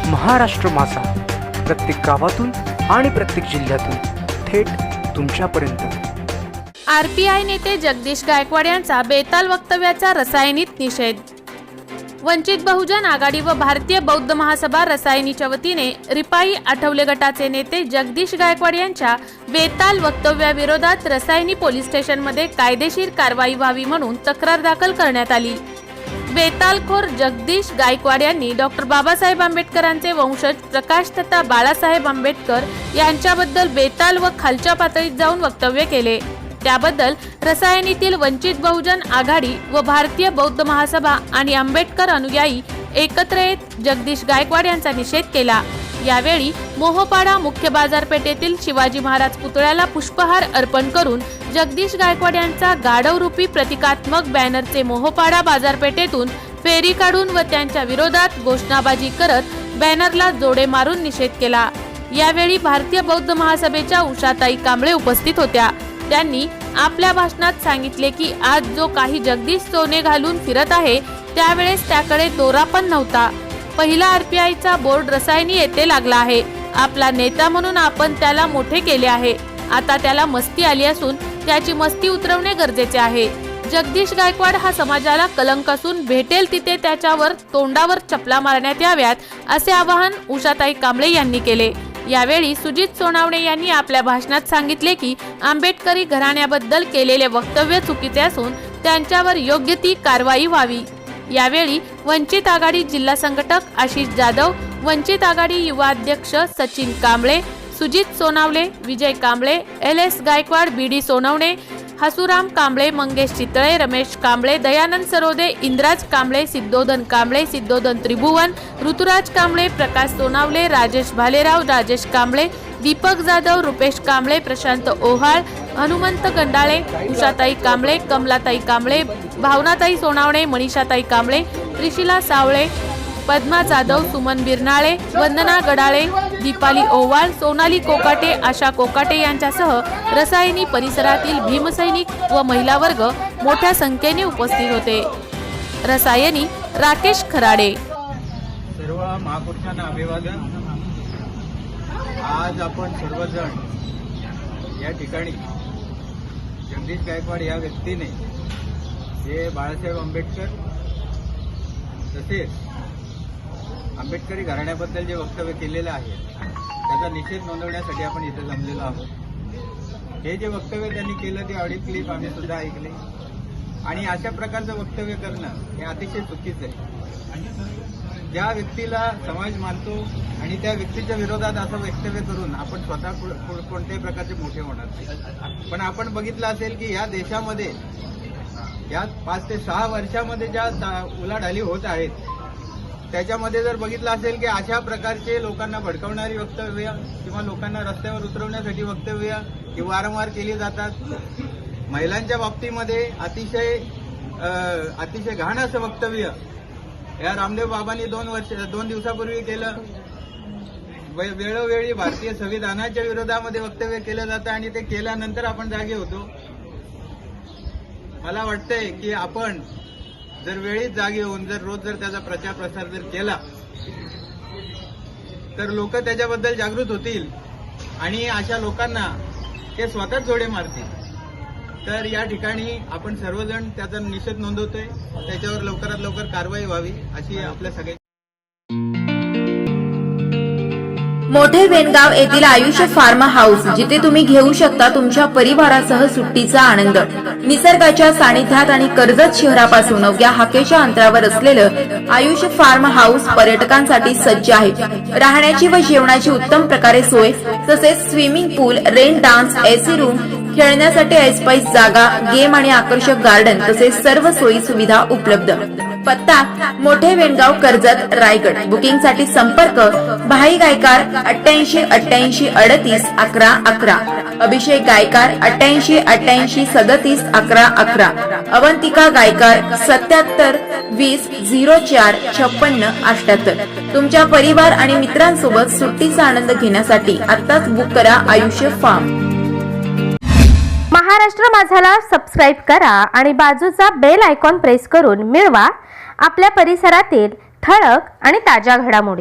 महाराष्ट्र माझा, प्रत्येक गावातून आणि प्रत्येक जिल्ह्यातून थेट तुमच्यापर्यंत। आरपीआय नेते जगदीश गायकवाड यांचा बेताल वक्तव्याचा रसायनीत निषेध। वंचित बहुजन आघाडी व भारतीय बौद्ध महासभा रसायनीच्या वतीने रिपाई आठवले गटाचे नेते जगदीश गायकवाड यांच्या बेताल वक्तव्याविरोधात रसायनी पोलीस स्टेशनमध्ये कायदेशीर कारवाई व्हावी म्हणून तक्रार दाखल करण्यात आली। बेतालखोर जगदीश गायकवाड यांनी डॉक्टर बाबासाहेब आंबेडकरांचे वंशज प्रकाश तथा बाळासाहेब आंबेडकर यांच्याबद्दल बेताल व खालच्या पातळीत जाऊन वक्तव्य केले। त्याबद्दल रसायनीतील वंचित बहुजन आघाडी व भारतीय बौद्ध महासभा आणि आंबेडकर अनुयायी एकत्र येत जगदीश गायकवाड यांचा निषेध केला। यावेळी मोहोपाडा मुख्य बाजारपेठेतील शिवाजी महाराज पुतळ्याला पुष्पहार अर्पण करून जगदीश गायकवाड यांचा गाढवरूपी प्रतिकात्मक बॅनरचे मोहोपाडा बाजारपेठेतून फेरी काढून व त्यांच्या विरोधात घोषणाबाजी करत बॅनरला जोडे मारून निषेध केला। यावेळी भारतीय बौद्ध महासभेच्या उषाताई कांबळे उपस्थित होत्या। त्यांनी आपल्या भाषणात सांगितले की आज जो काही जगदीश सोने घालून फिरत आहे त्यावेळेस त्याकडे दोरा पण नव्हता। पहिला आरपीआयचा बोर्ड रसायनी येथे लागला आहे। आपला नेता म्हणून आपण त्याला मोठे केले आहे। आता त्याला मस्ती आली असून त्याची मस्ती उतरवणे गरजेचे आहे। जगदीश गायकवाड हा समाजाला कलंक असून भेटेल तिथे त्याच्यावर तोंडावर चपला मारण्यात याव्यात असे आवाहन उषाताई कांबळे यांनी केले। यावेळी सुजित सोनावणे यांनी आपल्या भाषणात सांगितले की आंबेडकरी घराण्याबद्दल केलेले वक्तव्य चुकीचे असून त्यांच्यावर योग्य ती कारवाई व्हावी। यावेळी वंचित आघाडी जिल्हा संघटक आशिष जाधव, वंचित आघाडी युवा अध्यक्ष सचिन कांबळे, सुजित सोनावले, विजय कांबळे, LS गायकवाड, BD सोनवणे, हसुराम कांबळे, मंगेश चितळे, रमेश कांबळे, दयानंद सरोदे, इंद्राज कांबळे, सिद्धोधन कांबळे, सिद्धोधन त्रिभुवन, ऋतुराज कांबळे, प्रकाश सोनावले, राजेश भालेराव, राजेश कांबळे, दीपक जाधव, रुपेश कांबळे, प्रशांत ओहाळ, हनुमंत गंडाळे, उषाताई कांबळे, कमलाताई कांबळे, भावनाताई सोनावणे, मनीषाताई कांबळे, त्रिशिला सावळे, पद्मा जाधव, सुमन बिरनाळे, वंदना गडाळे, दीपाली ओवाळ, सोनाली कोकाटे, आशा कोकाटे यांच्यासह रसायनी परिसरातील भीमसैनिक व महिला वर्ग मोठ्या संख्येने उपस्थित होते। रसायनी राकेश खराडे। सर्व महापुरुषांना अभिवादन। आज आपण सर्वजण या ठिकाणी जगदीश गायकवाड या व्यक्तीने जे बाळासाहेब आंबेडकर तसेच आंबेडकरी घराण्याबद्दल जे वक्तव्य केलेलं आहे त्याचा निषेध नोंदवण्यासाठी आपण इथे जमलेलो आहोत। हे जे वक्तव्य त्यांनी केलं ते ऑडिओ क्लिप आम्ही सुद्धा ऐकले आणि अशा प्रकारचं वक्तव्य करणं हे अतिशय चुकीचं आहे। ज्या व्यक्तीला समाज मानतो आणि त्या व्यक्तीच्या विरोधात असं वक्तव्य करून आपण स्वतः कोणत्याही प्रकारचे मोठे होणार नाही। पण आपण बघितलं असेल की या देशामध्ये या 5 ते 6 वर्षामध्ये ज्या उलाढाली होत आहेत त्याच्यामध्ये जर बघितलं असेल की अशा प्रकारचे लोकांना भडकवणारी वक्तव्य किंवा लोकांना रस्त्यावर उतरवण्यासाठी वक्तव्य ही वारंवार केली जातात। महिलांच्या बाबतीमध्ये अतिशय घाण असं वक्तव्य या रामदेव बाबांनी 2 दिवसापूर्वी केलं। वेळोवेळी भारतीय संविधानाच्या विरोधामध्ये वक्तव्य केलं जातं आणि ते केल्यानंतर आपण जागे होतो। मला वाटतंय की आपण जर वेळीच जागे होऊन रोज त्याचा प्रचार प्रसार जर केला तर लोक त्याच्याबद्दल जागृत होतील आणि अशा लोकांना ते स्वतःच जोडे मारतील। तर या ठिकाणी आपण सर्वजण त्याचा निषेध नोंदवतोय। त्याच्यावर लवकरात लवकर कारवाई व्हावी अशी आपल्या सगळ्या। मोठे वेणगाव येथील आयुष्य फार्म हाऊस, जिथे तुम्ही घेऊ शकता तुमच्या परिवारासह सुट्टीचा आनंद। निसर्गाच्या सानिध्यात आणि कर्जत शहरापासून अवघ्या हाकेच्या अंतरावर असलेलं आयुष्य फार्म हाऊस पर्यटकांसाठी सज्ज आहे। राहण्याची व जेवणाची उत्तम प्रकारे सोय, तसेच स्विमिंग पूल, रेन डान्स, AC रूम, खेळण्यासाठी ऐसपैस जागा, गेम आणि आकर्षक गार्डन तसेच सर्व सोयी सुविधा उपलब्ध। पत्ता मोठे वेणगाव, कर्जत, रायगड। बुकिंग साठी संपर्क भाई गायकार 88 88 38 11 11, अभिषेक गायकार 88 88 37 11 11, अवंतिका गायकार 77 20 04 56 78। तुमच्या परिवार आणि मित्रांसोबत सुट्टीचा आनंद घेण्यासाठी आताच बुक करा आयुष्य फार्म। महाराष्ट्र माझाला सबस्क्राइब करा आणि बाजूचा बेल आयकॉन प्रेस करून मिळवा आपल्या परिसरातील ठळक आणि ताज्या घडामोडी।